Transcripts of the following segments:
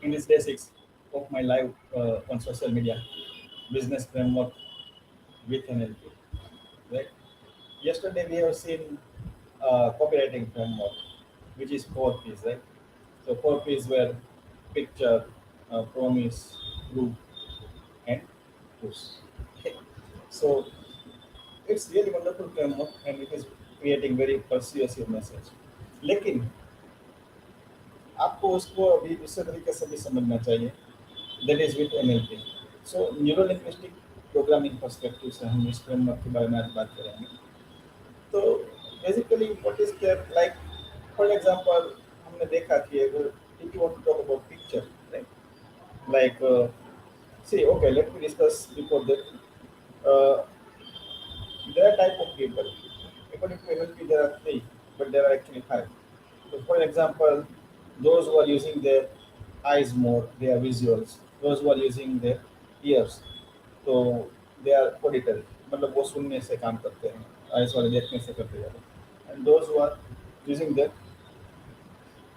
in this day 6 of my live on social media, business framework with NLP. Right? Yesterday we have seen copywriting framework, which is four P's, right? So four P's were picture, promise, proof, and push. Okay. So it's really wonderful framework and it is creating very persuasive message. लेकिन आपको उसको अभी दूसरे तरीके से भी समझना चाहिए, that is with NLP. So neuro linguistic programming perspective से हम इस फ्रेमवर्क के बारे में आज बात करेंगे. तो basically what is there, like for example हमने देखा कि अगर if you want to talk about picture, right, like see okay let me discuss before that. There are type of people. According to NLP, there are three, but there are actually five. So, for example, those who are using their eyes more, they are visuals. Those who are using their ears, तो they are auditory. मतलब वो सुनने से काम करते हैं, eyes वाले देखने से करते हैं. And those who are using their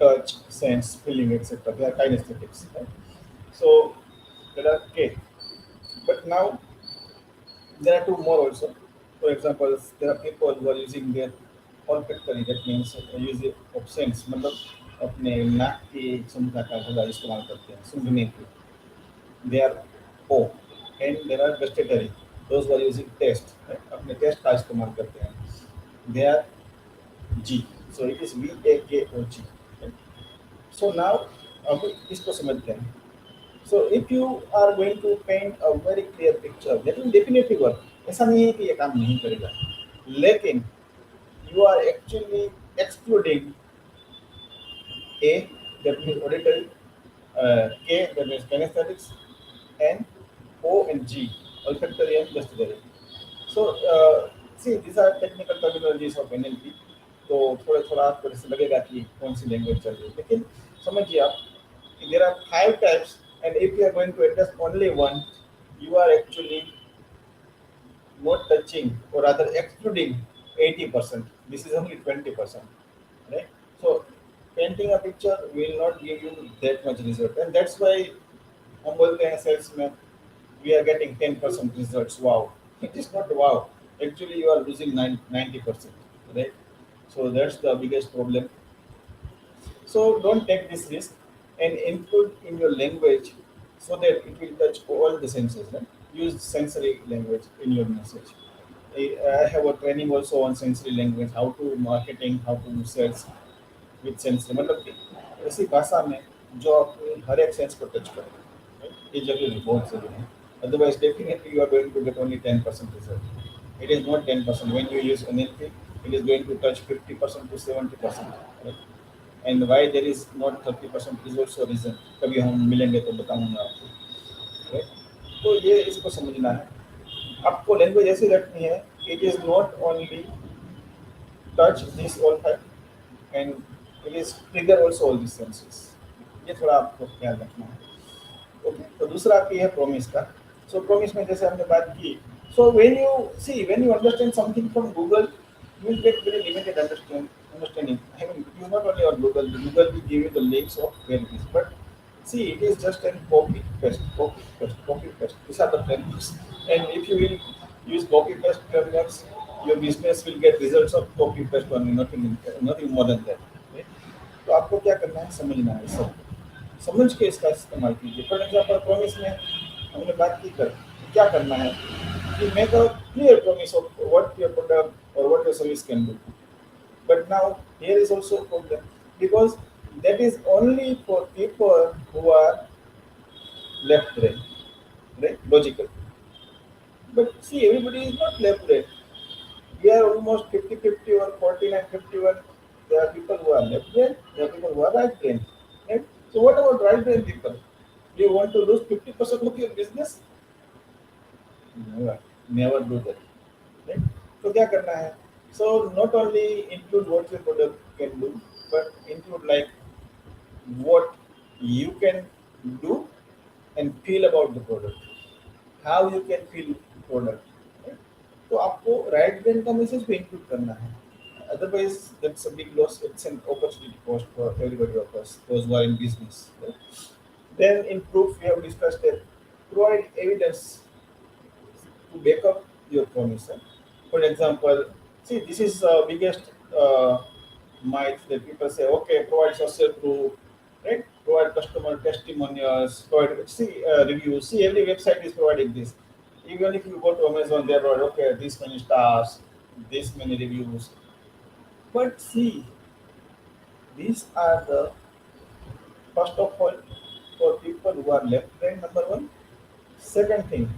touch, sense, feeling, etc. They are kinesthetics. Right? So there are K. But now there are two more also. For example, there are people who are using their olfactory, that means use of sense, मतलब अपने नाक की क्षमता का ज़्यादा इस्तेमाल करते हैं सूंघने की. They are O. And there are gustatory, those who are using taste, right? अपने taste का इस्तेमाल करते हैं. They are G. So it is VAKOG. Right? So now अब इसको समझते हैं. So if you are going to paint a very clear picture, that will definitely work. ऐसा नहीं है कि ये काम नहीं करेगा, लेकिन you are actually excluding A, that means auditory, K, that means kinesthetics, and O and G, olfactory and gustatory. So see, these are technical terminologies of NLP. तो थोड़ा थोड़ा आपको ऐसे लगेगा कि कौन सी लैंग्वेज चल रही है, लेकिन समझिए आप कि there are five types, and if you are going to address only one, you are actually not touching or rather excluding 80%. This is only 20%, right? So painting a picture will not give you that much result, and that's why हम बोलते हैं sales में we are getting 10% results. Wow, it is not wow. Actually, you are losing 90%, right? So that's the biggest problem. So don't take this risk and include in your language so that it will touch all the senses. Right? Use sensory language in your message. I have a training also on sensory language, how to marketing, how to do sales with sensory. मतलब कि ऐसी भाषा में जो आपको हर एक sense को touch करे, right? ये जरूरी बहुत जरूरी है. Otherwise, definitely you are going to get only 10% result. It is not 10%. When you use NLP, it is going to touch 50% to 70%. Right? And why there is not 30% is also reason. कभी हम मिलेंगे तो बताऊंगा आपको. Right? तो ये इसको समझना है. आपको लैंग्वेज ऐसी रखनी है, it is not only touch this all five, and it is trigger also all these senses. ये थोड़ा आपको ख्याल रखना है. ओके, तो दूसरा आपकी है प्रोमिस का. सो प्रोमिस में जैसे हमने बात की, so when you understand something from Google, you will get very limited understanding. I mean, you not only on Google, Google will give you the links of where it is, but see, it is just a copy paste, copy paste, copy paste. These are the frameworks, and if you will use copy paste frameworks, your business will get results of copy paste only, nothing more than that. Okay? तो आपको क्या करना है, समझना है सब, समझ के इसका इस्तेमाल कीजिए. फॉर एग्जाम्पल प्रॉमिस में हमने बात की कर क्या करना है कि make a clear promise of what your product और what your service can do. But now here is also a problem, because that is only for people who are left brain, right? Logical. But see, everybody is not left brain. We are almost 50-50 or 49-51. There are people who are left brain, there are people who are right brain. Right? So what about right brain people? Do you want to lose 50% of your business? Never, never do that. Right? So क्या करना है? So not only include what your product can do, but include like what you can do and feel about the product. How you can feel product. Right? तो आपको right brain का message भी include करना है. Otherwise, that's a big loss. It's an opportunity cost for everybody of us, those who are in business. Right? Then in proof, we have discussed that provide evidence to back up your promise. Eh. For example, see, this is biggest myth that people say, okay, provide social proof, right? Provide customer testimonials, provide see reviews. See, every website is providing this. Even if you go to Amazon, they provide okay, this many stars, this many reviews. But see, these are the first of all for people who are left brain. Number one. Second thing,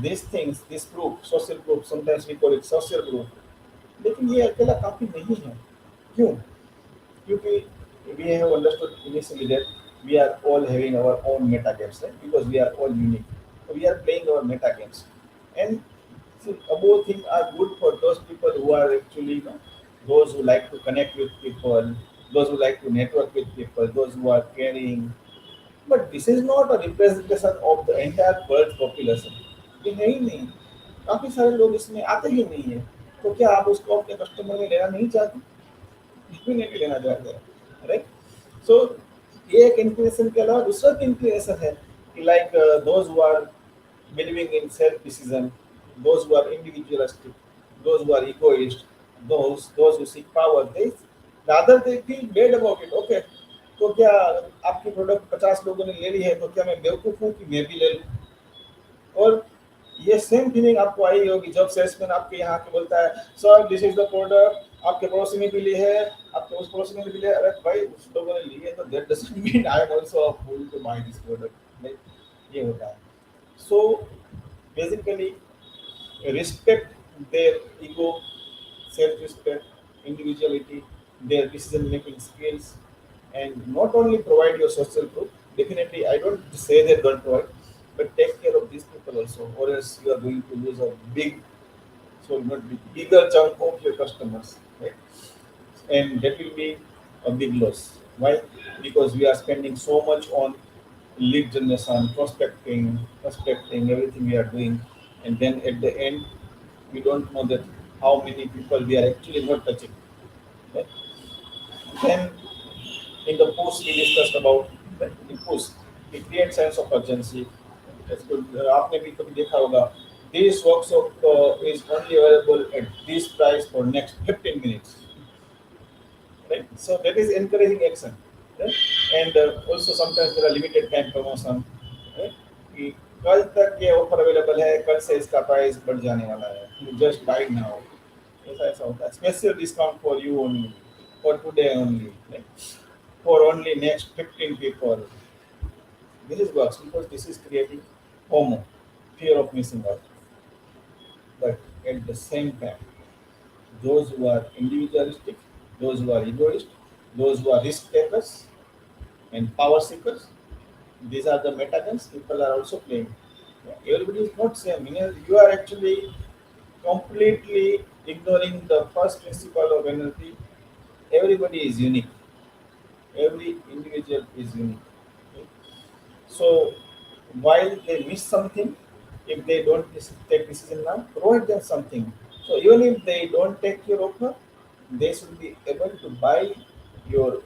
these things, this proof, social proof, sometimes we call it social proof, लेकिन ये अकेला काफी नहीं है. क्यों? क्योंकि we have understood initially that we are all having our own meta games, right? Because we are all unique. So we are playing our meta games. And see, both things are good for those people who are actually, those who like to connect with people, those who like to network with people, those who are caring. But this is not a representation of the entire world population. ये है ही नहीं. काफी सारे लोग इसमें आते ही नहीं है. तो क्या आप उसको अपने कस्टमर में लेना नहीं चाहते? डेफिनेटली लेना चाहते हैं, राइट? सो ये एक इंक्लिनेशन के अलावा दूसरा इंक्लिनेशन है कि like those who are believing in self decision, those who are individualistic, those who are egoist, those who seek power, they rather they feel bad about it. Okay, तो क्या आपकी प्रोडक्ट 50 लोगों ने ले ली है तो क्या मैं बेवकूफ हूँ कि मैं भी ले लूँ? और ये सेम फीलिंग आपको आई होगी जब सेल्समैन आपके यहाँ के बोलता है sir this is the product, आपके पड़ोसी ने भी ली है, आपके उस पड़ोसी ने भी लिया. अरे भाई उस लोगों ने ली है तो that doesn't mean I am also a fool to buy this product. ये होता है. So basically respect their ego, self-respect, individuality, their decision-making skills, and not only provide your social proof. Definitely, I don't say that don't provide, but take care of these people also, or else you are going to lose a big, so not big, bigger chunk of your customers, right? And that will be a big loss. Why? Because we are spending so much on lead generation, prospecting, everything we are doing, and then at the end, we don't know that how many people we are actually not touching. Right? Then in the post we discussed about the post, it creates sense of urgency. That's good. आपने भी कभी देखा होगा. This workshop is only available at this price for next 15 minutes. Right? So that is encouraging action. Right? And also sometimes there are limited time promotion. Right? कि कल तक ये offer available है, कल से इसका प्राइस बढ़ जाने वाला है. You just buy now. ऐसा ऐसा होता है. Special discount for you only, for today only, right? For only next 15 people. This is works because this is creating FOMO, fear of missing out. But at the same time, those who are individualistic, those who are egoist, those who are risk takers and power seekers, these are the metagons people are also playing. Everybody is not same. You are actually completely ignoring the first principle of NLP. Everybody is unique. Every individual is unique. Okay? So while they miss something, if they don't take decision now, provide them something. So even if they don't take your offer, they should be able to buy your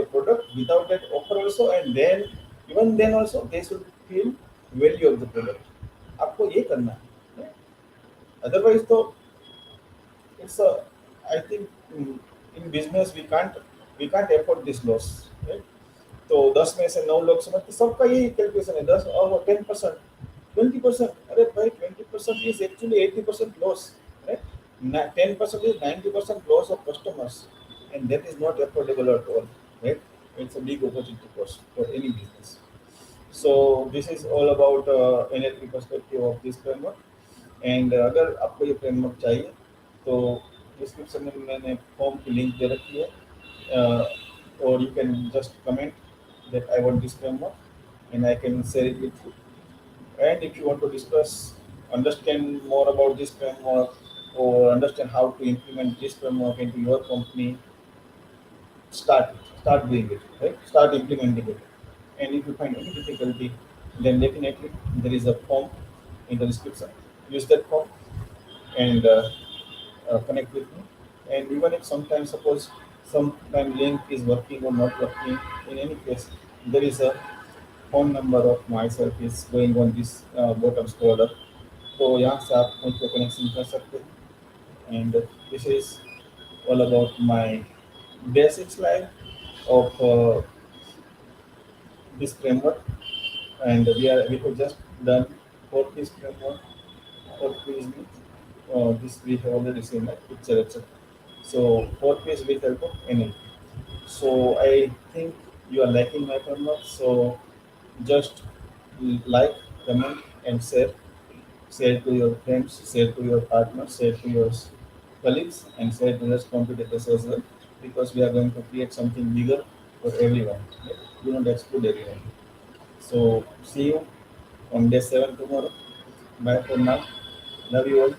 product without that offer also, and then even then also they should feel value of the product. आपको ये करना है. Otherwise, तो it's a I think in business we can't afford this loss. Right? तो 10 में से 9 लोग समझते सबका यही कैलकुलेशन है 10 और 10%, 20%. अरे भाई 20% is actually 80% loss. Right? 10% is 90% loss of customers, and that is not affordable at all. Right? It's a big opportunity cost for any business. So this is all about NLP perspective of this framework. And अगर आपको ये framework चाहिए तो description में मैंने form की link दे रखी है, और you can just comment that I want this framework and I can share it with you. And if you want to discuss understand more about this framework or understand how to implement this framework into your company, start doing it, right? Start implementing it. And if you find any difficulty, then definitely there is a form in the description. Use that form and connect with me. And even if sometimes suppose sometime link is working or not working, in any case there is a phone number of myself is going on this bottom scroller. तो यहाँ से आप मुझको connection कर सकते हैं and this is all about my basic slide of this framework and we have just done 4 piece framework. 4 piece means this we have already seen like picture etc. So 4 piece with help of NLP. So I think you are liking my framework. So just like, comment, and share. Share to your friends, share to your partners, share to your colleagues, and share to your competitors as well. Because we are going to create something bigger for everyone. Right? Do not exclude everyone. So see you on day 7 tomorrow. Bye for now. Love you all.